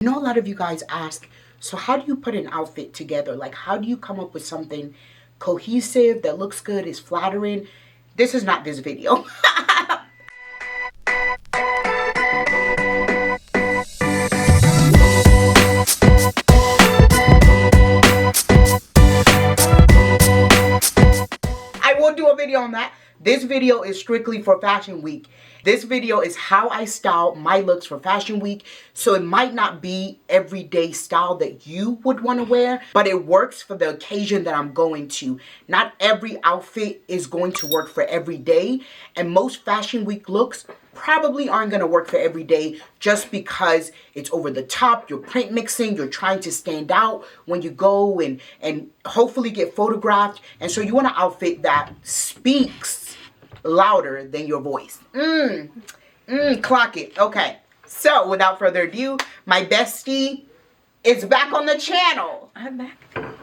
I know a lot of you guys ask, so how do you put an outfit together? Like, how do you come up with something cohesive that looks good, is flattering? This is not this video. I will do a video on that. This video is strictly for Fashion Week. This video is how I style my looks for Fashion Week. So it might not be everyday style that you would want to wear, but it works for the occasion that I'm going to. Not every outfit is going to work for every day. And most Fashion Week looks probably aren't going to work for every day just because it's over the top, you're print mixing, you're trying to stand out when you go and hopefully get photographed. And so you want an outfit that speaks louder than your voice. Clock it. Okay. So without further ado, my bestie is back on the channel. I'm back.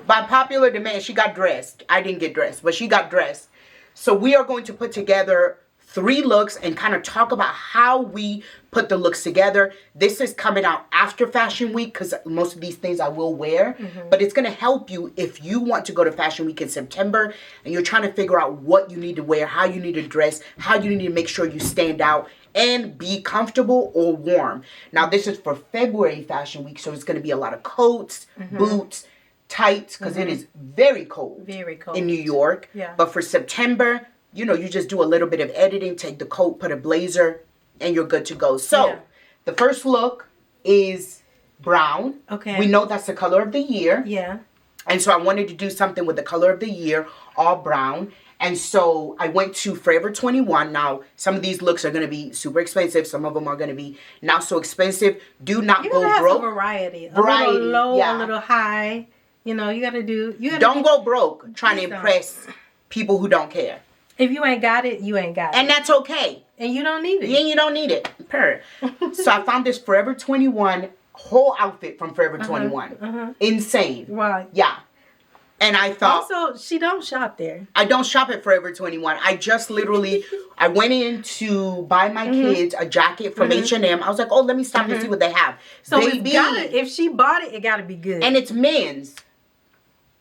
By popular demand, she got dressed. I didn't get dressed, but she got dressed. So we are going to put together 3 looks and kind of talk about how we put the looks together. This is coming out after Fashion Week because most of these things I will wear. But it's going to help you if you want to go to Fashion Week in September and you're trying to figure out what you need to wear, how you need to dress, how you need to make sure you stand out and be comfortable or warm. Now this is for February Fashion Week, so it's going to be a lot of coats, boots, tights, because it is very cold in New York. But for September, you know, you just do a little bit of editing, take the coat, put a blazer, and you're good to go. So, the first look is brown. Okay. We know that's the color of the year. Yeah. And so I wanted to do something with the color of the year, all brown. And so I went to Forever 21. Now, some of these looks are going to be super expensive. Some of them are going to be not so expensive. Do not go broke. Have some variety. A little low, a little high. You know, you got to do... Don't go broke trying to impress people who don't care. If you ain't got it, you ain't got it. And that's okay. And you don't need it. Yeah, you don't need it. So I found this Forever 21 whole outfit from Forever 21. Insane. Right. Yeah. And I thought... Also, she don't shop there. I don't shop at Forever 21. I just literally... I went in to buy my kids a jacket from H&M. I was like, oh, let me stop and see what they have. So baby, if she bought it, it got to be good. And it's men's.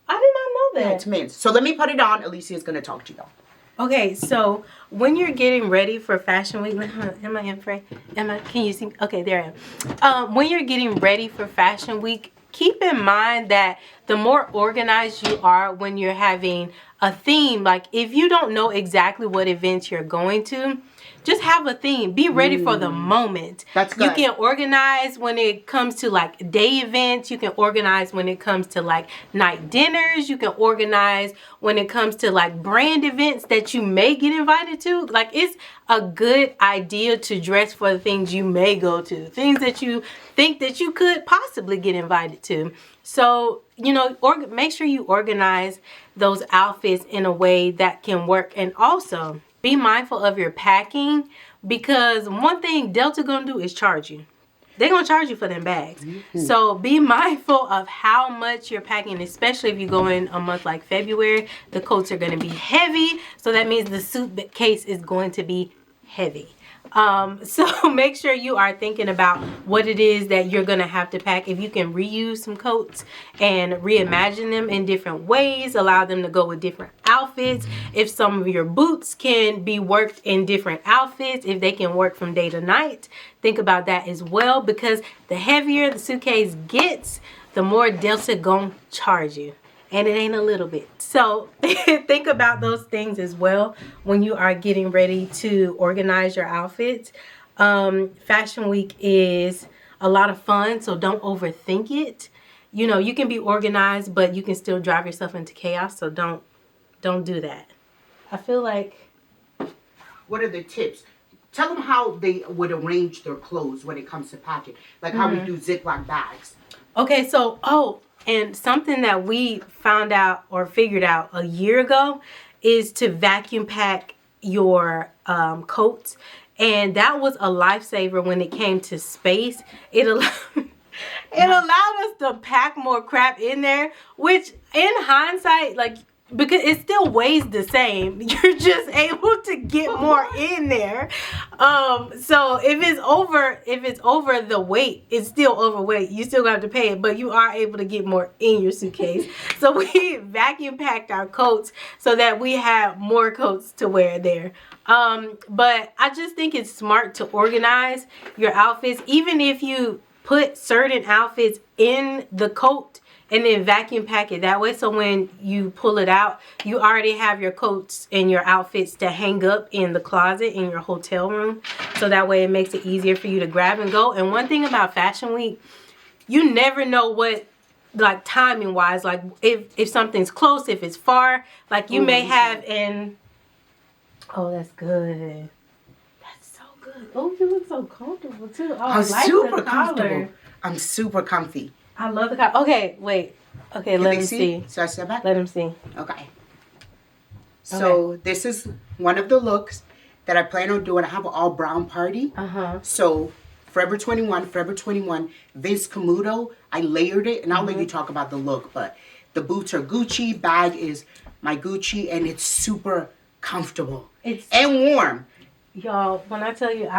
I did not know that. Yeah, it's men's. So let me put it on. Alicia's going to talk to y'all. Okay, so when you're getting ready for Fashion Week, am I in frame? Can you see? Okay, there I am. When you're getting ready for Fashion Week, keep in mind that the more organized you are when you're having a theme, like if you don't know exactly what events you're going to, just have a theme. Be ready for the moment. That's good. You can organize when it comes to like day events. You can organize when it comes to like night dinners. You can organize when it comes to like brand events that you may get invited to. Like it's a good idea to dress for the things you may go to. Things that you think that you could possibly get invited to. So, you know, make sure you organize those outfits in a way that can work. And also, be mindful of your packing, because one thing Delta gonna do is charge you. They're gonna charge you for them bags. So be mindful of how much you're packing, especially if you go in a month like February. The coats are gonna be heavy, so that means the suitcase is going to be heavy. So make sure you are thinking about what it is that you're going to have to pack. If you can reuse some coats and reimagine them in different ways, allow them to go with different outfits. If some of your boots can be worked in different outfits, if they can work from day to night, think about that as well, because the heavier the suitcase gets, the more Delta gonna charge you. And it ain't a little bit. So think about those things as well when you are getting ready to organize your outfits. Fashion Week is a lot of fun, so don't overthink it. You know, you can be organized, but you can still drive yourself into chaos, so don't do that. I feel like... What are the tips? Tell them how they would arrange their clothes when it comes to packing. Like how we do Ziploc bags. Okay, so... And something that we found out or figured out a year ago is to vacuum pack your coats. And that was a lifesaver when it came to space. It allowed us to pack more crap in there, which in hindsight, like because it still weighs the same. You're just able to get more in there. So if it's over the weight, it's still overweight. You still have to pay it, but you are able to get more in your suitcase. So we vacuum packed our coats so that we have more coats to wear there. But I just think it's smart to organize your outfits, even if you put certain outfits in the coat and then vacuum pack it that way, so when you pull it out, you already have your coats and your outfits to hang up in the closet in your hotel room, so that way it makes it easier for you to grab and go. And one thing about Fashion Week, you never know what, like, timing wise, like if something's close, if it's far, like you may have in, oh, that's good. That's so good. Oh, you look so comfortable too. Oh, I'm super comfortable. I'm super comfy. I love the collar. Okay, wait. Okay, let him see. So I step back? Let him see. Okay. So this is one of the looks that I plan on doing. I have an all brown party. So Forever 21, Vince Camuto. I layered it, and I'll let you talk about the look. But the boots are Gucci, bag is my Gucci, and it's super comfortable. And warm. Y'all, when I tell you,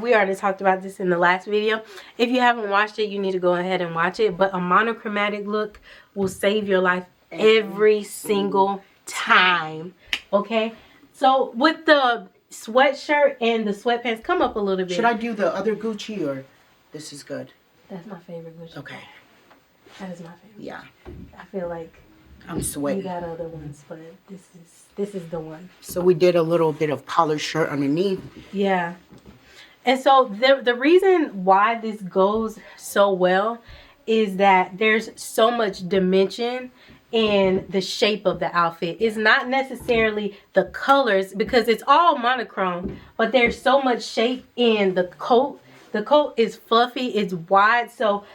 we already talked about this in the last video. If you haven't watched it, you need to go ahead and watch it. But a monochromatic look will save your life every single time. Okay? So with the sweatshirt and the sweatpants, come up a little bit. Should I do the other Gucci or this is good? That's my favorite Gucci. Okay. That is my favorite. Yeah. I feel like I'm sweating. You got other ones, but this is the one. So we did a little bit of collared shirt underneath. Yeah. And so the reason why this goes so well is that there's so much dimension in the shape of the outfit. It's not necessarily the colors, because it's all monochrome, but there's so much shape in the coat. The coat is fluffy, it's wide, so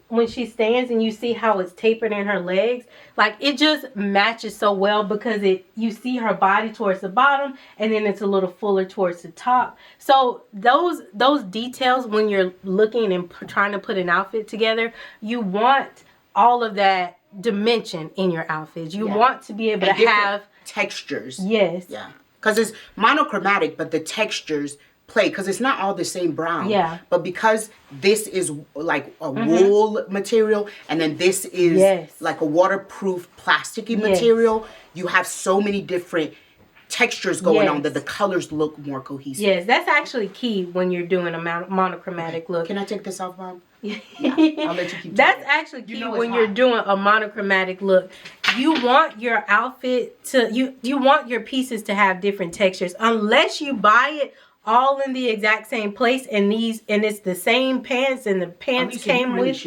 when she stands and you see how it's tapered in her legs, like, it just matches so well, because you see her body towards the bottom and then it's a little fuller towards the top. So those details, when you're looking and trying to put an outfit together, you want all of that dimension in your outfits. You want to be able to have textures. Yes. Yeah. Because it's monochromatic, but the textures play, because it's not all the same brown. Yeah. But because this is like a wool material, and then this is like a waterproof plasticky material, you have so many different textures going on that the colors look more cohesive. Yes, that's actually key when you're doing a monochromatic look. Can I take this off, Mom? Yeah. I'll let you keep That's actually key when you're doing a monochromatic look. You want your outfit to, you want your pieces to have different textures, unless you buy it all in the exact same place, and it's the same pants, and the pants came with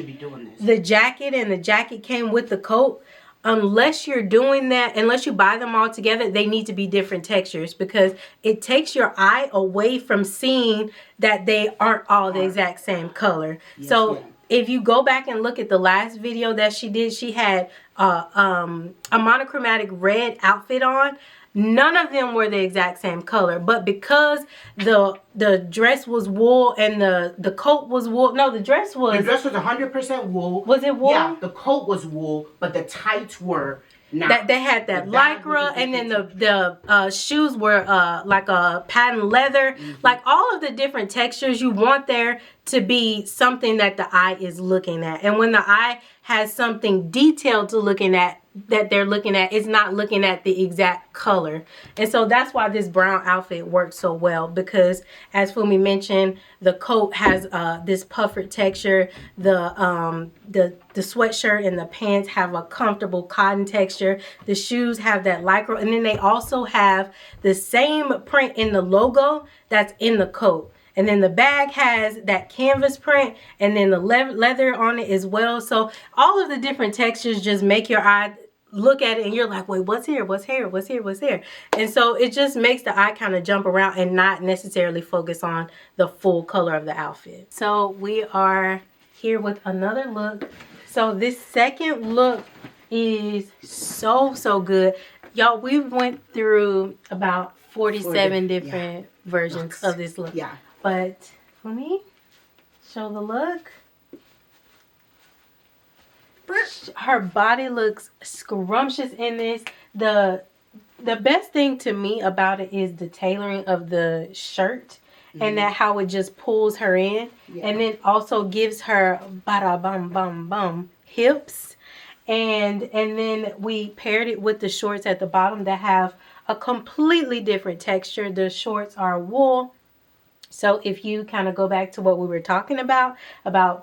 the jacket, and the jacket came with the coat. Unless you're doing that, unless you buy them all together, they need to be different textures, because it takes your eye away from seeing that they aren't all the exact same color. So if you go back and look at the last video that she did, she had a monochromatic red outfit on. None of them were the exact same color, but because the dress was wool and the coat was wool. No, the dress was 100% wool. Was it wool? Yeah, the coat was wool, but the tights were not. That they had that lycra, and then the shoes were like a patent leather. Like, all of the different textures, you want there to be something that the eye is looking at, and when the eye has something detailed to looking at, that they're looking at, is not looking at the exact color. And so that's why this brown outfit works so well, because as Funmi mentioned, the coat has this puffered texture, the sweatshirt and the pants have a comfortable cotton texture, the shoes have that lycra, and then they also have the same print in the logo that's in the coat. And then the bag has that canvas print, and then the leather on it as well. So all of the different textures just make your eye look at it, and you're like, wait, what's here? What's here? What's here? What's here? And so it just makes the eye kind of jump around and not necessarily focus on the full color of the outfit. So we are here with another look. So this second look is so good. Y'all, we went through about 47 different versions of this look. Yeah. But for me, show the look. Her body looks scrumptious in this. The best thing to me about it is the tailoring of the shirt. And that how it just pulls her in. Yeah. And then also gives her bada bum bum bum hips. And then we paired it with the shorts at the bottom that have a completely different texture. The shorts are wool. So if you kind of go back to what we were talking about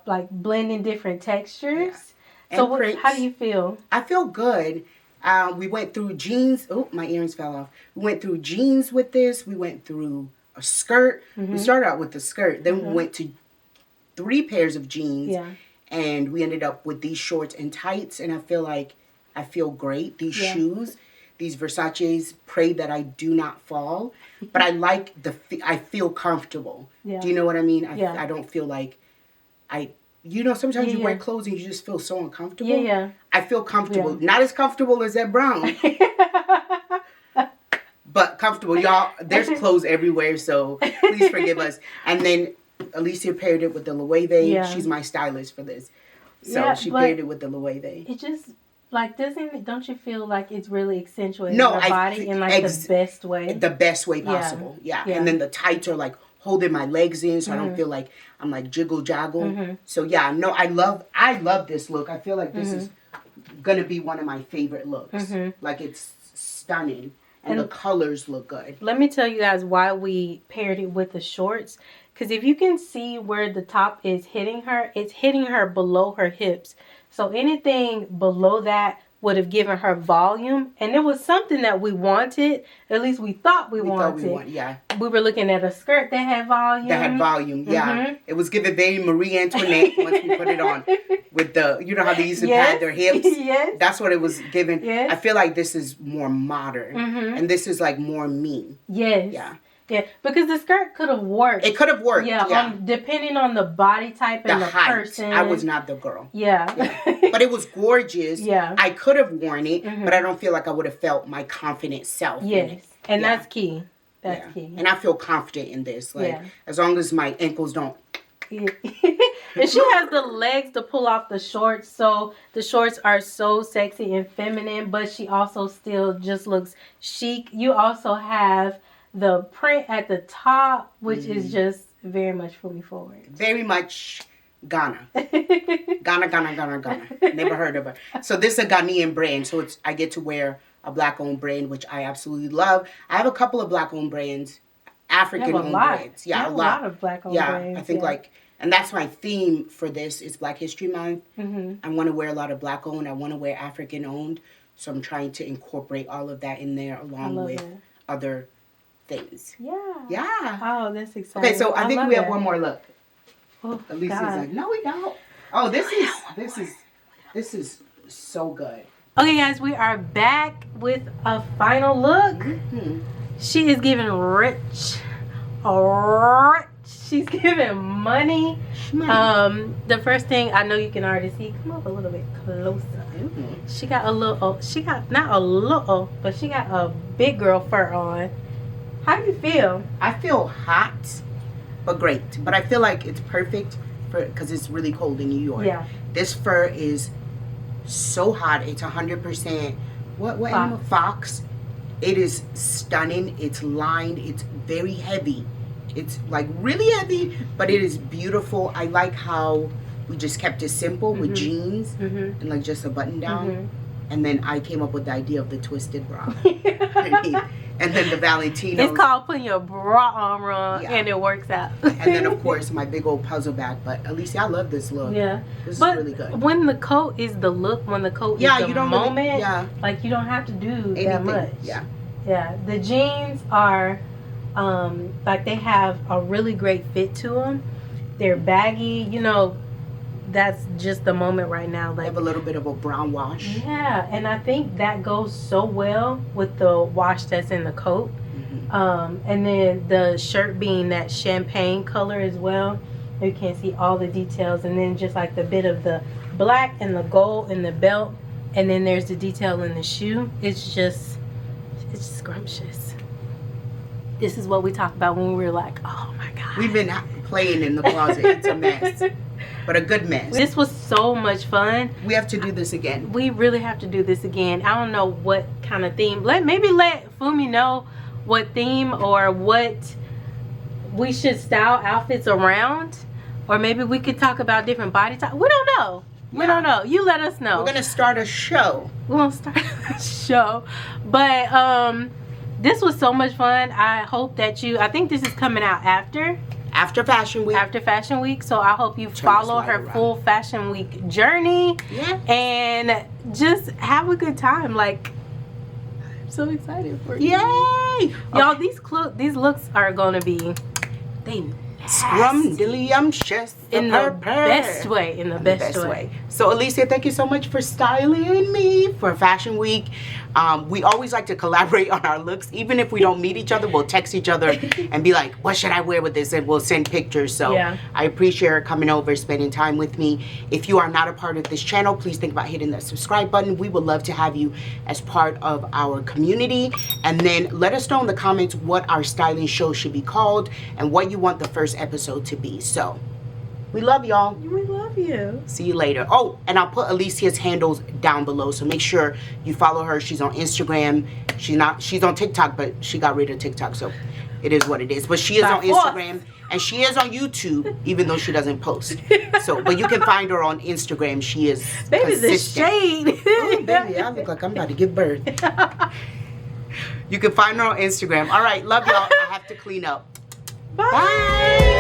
like blending different textures. Yeah. So how do you feel? I feel good. We went through jeans. Oh, my earrings fell off. We went through jeans with this. We went through a skirt. We started out with the skirt. Then we went to 3 pairs of jeans. Yeah. And we ended up with these shorts and tights. And I feel great. These shoes, these Versace's, pray that I do not fall. But I like I feel comfortable. Yeah. Do you know what I mean? I don't feel like sometimes you wear clothes and you just feel so uncomfortable. Yeah, yeah. I feel comfortable. Yeah. Not as comfortable as that brown. But comfortable, y'all. There's clothes everywhere, so please forgive us. And then Alicia paired it with the Lovies. Yeah. She's my stylist for this, so she paired it with the Lovies. It just don't you feel like it's really accentuating your body in like the best way? The best way possible. Yeah. And then the tights are like holding my legs in, so I don't feel like I'm like jiggle jaggle. So yeah, no, I love this look. I feel like this is gonna be one of my favorite looks. Like it's stunning. And the colors look good. Let me tell you guys why we paired it with the shorts. Because if you can see where the top is hitting her, it's hitting her below her hips. So anything below that would have given her volume. And it was something that we wanted. At least we thought we wanted. Yeah. We were looking at a skirt that had volume. Yeah. It was given very Marie Antoinette once we put it on. With the, you know how they used to pad their hips? Yes. That's what it was given. Yes. I feel like this is more modern. And this is like more me. Yes. Yeah. Yeah, because the skirt could have worked. It could have worked. Yeah. Depending on the body type and the person. I was not the girl. Yeah. But it was gorgeous. Yeah. I could have worn it, but I don't feel like I would have felt my confident self. Yes. And that's key. That's key. And I feel confident in this. Like, as long as my ankles don't. Yeah. And she has the legs to pull off the shorts, so the shorts are so sexy and feminine, but she also still just looks chic. You also have the print at the top, which is just very much Funmi Ford. Very much Ghana. Ghana. Never heard of her. So this is a Ghanaian brand. So I get to wear a black-owned brand, which I absolutely love. I have a couple of black-owned brands, African-owned brands. Yeah, a lot of black-owned brands. Yeah, I think and that's my theme for this is Black History Month. I want to wear a lot of black-owned. I want to wear African-owned. So I'm trying to incorporate all of that in there along with other things. Yeah. Oh, that's exciting. Okay, so I think we have one more look. Oh, Alicia's like, no, we don't. Oh, this is so good. Okay, guys, we are back with a final look. She is giving rich. She's giving money. The first thing I know you can already see. Come up a little bit closer. She got not a little, but she got a big girl fur on. How do you feel? I feel hot, but great. But I feel like it's perfect because it's really cold in New York. Yeah. This fur is so hot. It's 100%. What animal? Fox. It is stunning. It's lined. It's very heavy. It's like really heavy, but it is beautiful. I like how we just kept it simple with jeans and like just a button down. And then I came up with the idea of the twisted bra. And then the Valentino. It's called putting your bra on wrong, and it works out. And then, of course, my big old puzzle bag. But Alicia, I love this look. Yeah. This is really good. When the coat is the look, when the coat is the moment, like you don't have to do that much. Yeah. Yeah. The jeans are, like they have a really great fit to them. They're baggy, you know. That's just the moment right now. Like, they have a little bit of a brown wash. Yeah, and I think that goes so well with the wash that's in the coat. And then the shirt being that champagne color as well. You can see all the details. And then just like the bit of the black and the gold in the belt. And then there's the detail in the shoe. It's scrumptious. This is what we talked about when we were like, oh my God. We've been playing in the closet. It's a mess. but a good mess. This was so much fun. We have to do this again. We really have to do this again. I don't know what kind of theme. Maybe let Funmi know what theme or what we should style outfits around. Or maybe we could talk about different body types. We don't know. We don't know. You let us know. We're going to start a show. We're going to start a show. But this was so much fun. I hope that I think this is coming out after Fashion Week. After Fashion Week. So I hope you follow her full Fashion Week journey. Yeah. And just have a good time. Like, I'm so excited for you. Yay! Y'all, these looks are going to be, they scrumdiddlyumptious in the best way. In the best way. So Alicia, thank you so much for styling me for Fashion Week. We always like to collaborate on our looks. Even if we don't meet each other, we'll text each other and be like, what should I wear with this? And we'll send pictures. So yeah. I appreciate her coming over, spending time with me. If you are not a part of this channel, please think about hitting that subscribe button. We would love to have you as part of our community. And then let us know in the comments what our styling show should be called and what you want the first episode to be. So we love y'all. We love you. See you later. Oh, and I'll put Alicia's handles down below, so make sure you follow her. She's on Instagram. She's on TikTok, but she got rid of TikTok, so it is what it is. But she is on Instagram and she is on YouTube, even though she doesn't post. So, but you can find her on Instagram. She is baby, consistent. The shade. Ooh, baby, I look like I'm about to give birth. You can find her on Instagram. All right, love y'all. I have to clean up. Bye. Bye.